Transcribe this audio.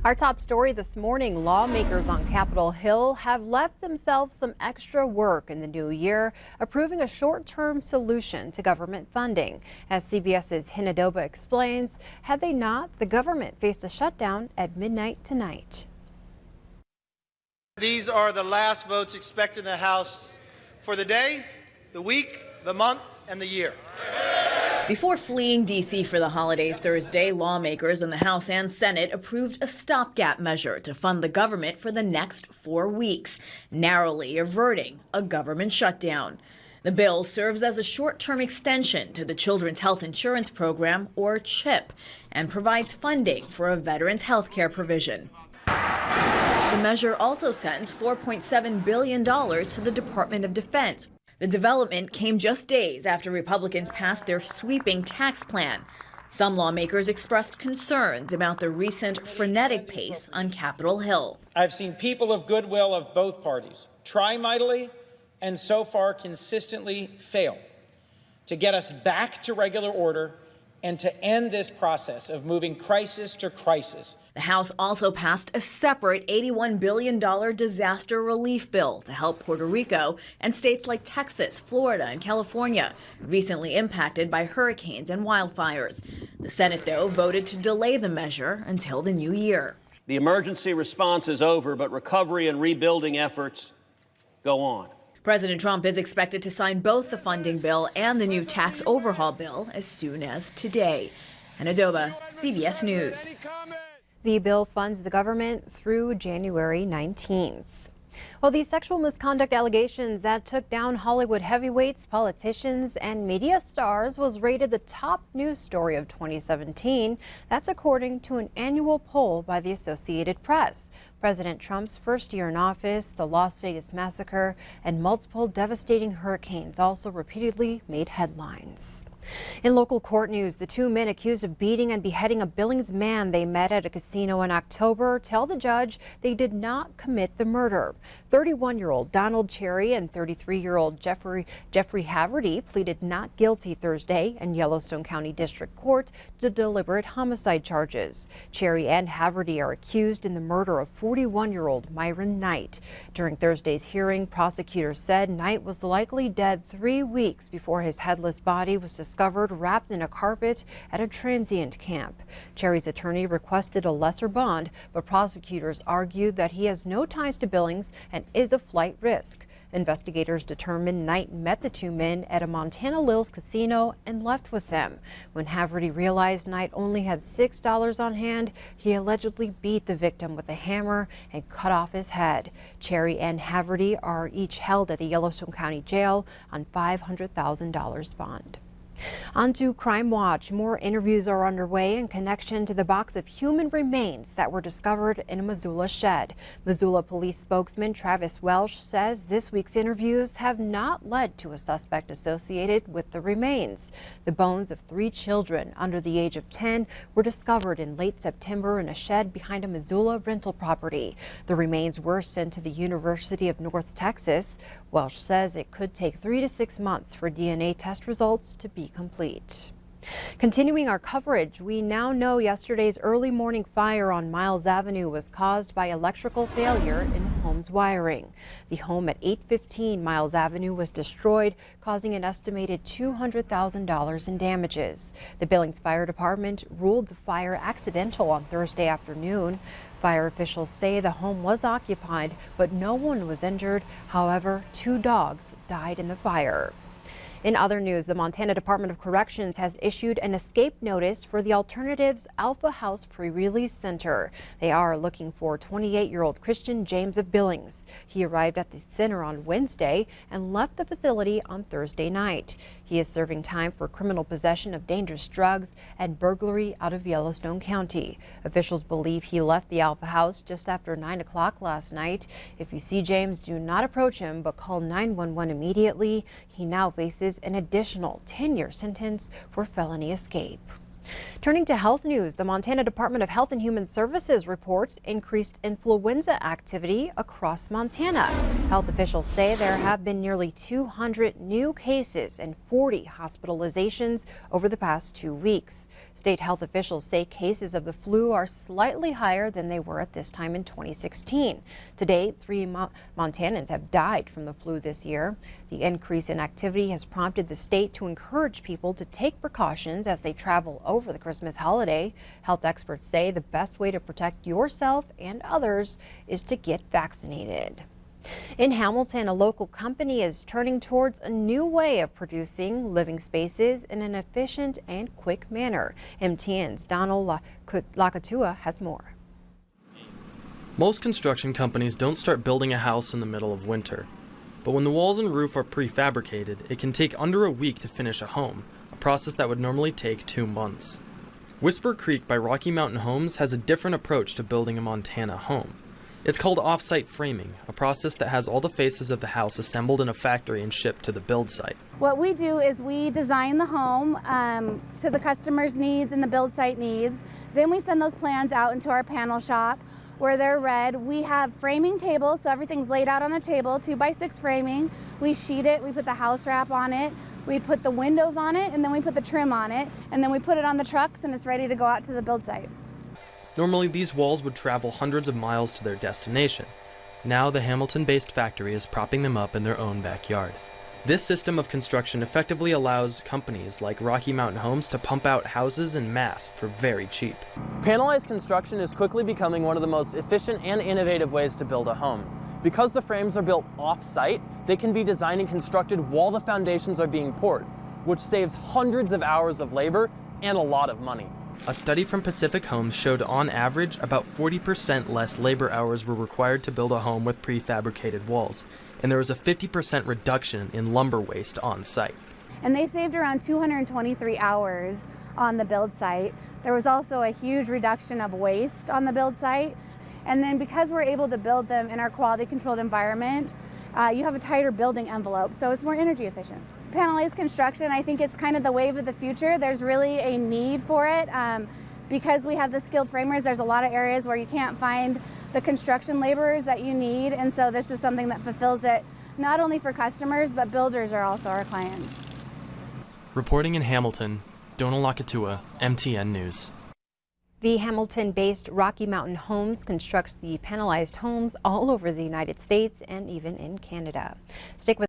Our top story this morning, lawmakers on Capitol Hill have left themselves some extra work in the new year, approving a short-term solution to government funding. As CBS's Hinadoba explains, had they not, the government faced a shutdown at midnight tonight. These are the last votes expected in the House for the day, the week, the month, and the year. Before fleeing D.C. for the holidays Thursday, lawmakers in the House and Senate approved a stopgap measure to fund the government for the next 4 weeks, narrowly averting a government shutdown. The bill serves as a short-term extension to the Children's Health Insurance Program, or CHIP, and provides funding for a veterans health care provision. The measure also sends $4.7 billion to the Department of Defense. The development came just days after Republicans passed their sweeping tax plan. Some lawmakers expressed concerns about the recent frenetic pace on Capitol Hill. I've seen people of goodwill of both parties try mightily and so far consistently fail to get us back to regular order and to end this process of moving crisis to crisis. The House also passed a separate $81 billion disaster relief bill to help Puerto Rico and states like Texas, Florida, and California, recently impacted by hurricanes and wildfires. The Senate, though, voted to delay the measure until the new year. The emergency response is over, but recovery and rebuilding efforts go on. President Trump is expected to sign both the funding bill and the new tax overhaul bill as soon as today. Hinadoba, CBS News. The bill funds the government through January 19th. Well, these sexual misconduct allegations that took down Hollywood heavyweights, politicians, and media stars was rated the top news story of 2017. That's according to an annual poll by the Associated Press. President Trump's first year in office, the Las Vegas massacre, and multiple devastating hurricanes also repeatedly made headlines. In local court news, the two men accused of beating and beheading a Billings man they met at a casino in October tell the judge they did not commit the murder. 31-year-old Donald Cherry and 33-year-old Jeffrey Haverty pleaded not guilty Thursday in Yellowstone County District Court to deliberate homicide charges. Cherry and Haverty are accused in the murder of 41-year-old Myron Knight. During Thursday's hearing, prosecutors said Knight was likely dead 3 weeks before his headless body was discovered wrapped in a carpet at a transient camp. Cherry's attorney requested a lesser bond, but prosecutors argued that he has no ties to Billings and is a flight risk. Investigators determined Knight met the two men at a Montana Lil's casino and left with them. When Haverty realized Knight only had $6 on hand, he allegedly beat the victim with a hammer and cut off his head. Cherry and Haverty are each held at the Yellowstone County Jail on $500,000 bond. On to Crime Watch. More interviews are underway in connection to the box of human remains that were discovered in a Missoula shed. Missoula police spokesman Travis Welsh says this week's interviews have not led to a suspect associated with the remains. The bones of 3 children under the age of 10 were discovered in late September in a shed behind a Missoula rental property. The remains were sent to the University of North Texas. Welsh says it could take 3 to 6 months for DNA test results to be complete. Continuing our coverage, we now know yesterday's early morning fire on Miles Avenue was caused by electrical failure in the home's wiring. The home at 815 Miles Avenue was destroyed, causing an estimated $200,000 in damages. The Billings Fire Department ruled the fire accidental on Thursday afternoon. Fire officials say the home was occupied, but no one was injured. However, 2 dogs died in the fire. In other news, the Montana Department of Corrections has issued an escape notice for the Alternatives Alpha House Pre-Release Center. They are looking for 28-year-old Christian James of Billings. He arrived at the center on Wednesday and left the facility on Thursday night. He is serving time for criminal possession of dangerous drugs and burglary out of Yellowstone County. Officials believe he left the Alpha House just after 9 o'clock last night. If you see James, do not approach him, but call 911 immediately. He now faces an additional 10-year sentence for felony escape. Turning to health news, the Montana Department of Health and Human Services reports increased influenza activity across Montana. Health officials say there have been nearly 200 new cases and 40 hospitalizations over the past 2 weeks. State health officials say cases of the flu are slightly higher than they were at this time in 2016. To date, 3 Montanans have died from the flu this year. The increase in activity has prompted the state to encourage people to take precautions as they travel over the Christmas holiday. Health experts say the best way to protect yourself and others is to get vaccinated. In Hamilton, a local company is turning towards a new way of producing living spaces in an efficient and quick manner. MTN's Donald Lakatua has more. Most construction companies don't start building a house in the middle of winter. But when the walls and roof are prefabricated, it can take under a week to finish a home, a process that would normally take 2 months. Whisper Creek by Rocky Mountain Homes has a different approach to building a Montana home. It's called off-site framing, a process that has all the faces of the house assembled in a factory and shipped to the build site. What we do is we design the home to the customer's needs and the build site needs. Then we send those plans out into our panel shop where they're read. We have framing tables, so everything's laid out on the table, 2x6 framing. We sheet it, we put the house wrap on it, we put the windows on it, and then we put the trim on it, and then we put it on the trucks and it's ready to go out to the build site. Normally, these walls would travel hundreds of miles to their destination. Now, the Hamilton-based factory is propping them up in their own backyard. This system of construction effectively allows companies like Rocky Mountain Homes to pump out houses en masse for very cheap. Panelized construction is quickly becoming one of the most efficient and innovative ways to build a home. Because the frames are built off-site, they can be designed and constructed while the foundations are being poured, which saves hundreds of hours of labor and a lot of money. A study from Pacific Homes showed on average about 40% less labor hours were required to build a home with prefabricated walls, and there was a 50% reduction in lumber waste on site. And they saved around 223 hours on the build site. There was also a huge reduction of waste on the build site. And then because we're able to build them in our quality controlled environment, you have a tighter building envelope, so it's more energy efficient. Panelized construction, I think it's kind of the wave of the future. There's really a need for it. Because we have the skilled framers, there's a lot of areas where you can't find the construction laborers that you need, and so this is something that fulfills it not only for customers, but builders are also our clients. Reporting in Hamilton, Donald Lakatua, MTN News. The Hamilton-based Rocky Mountain Homes constructs the panelized homes all over the United States and even in Canada. Stick with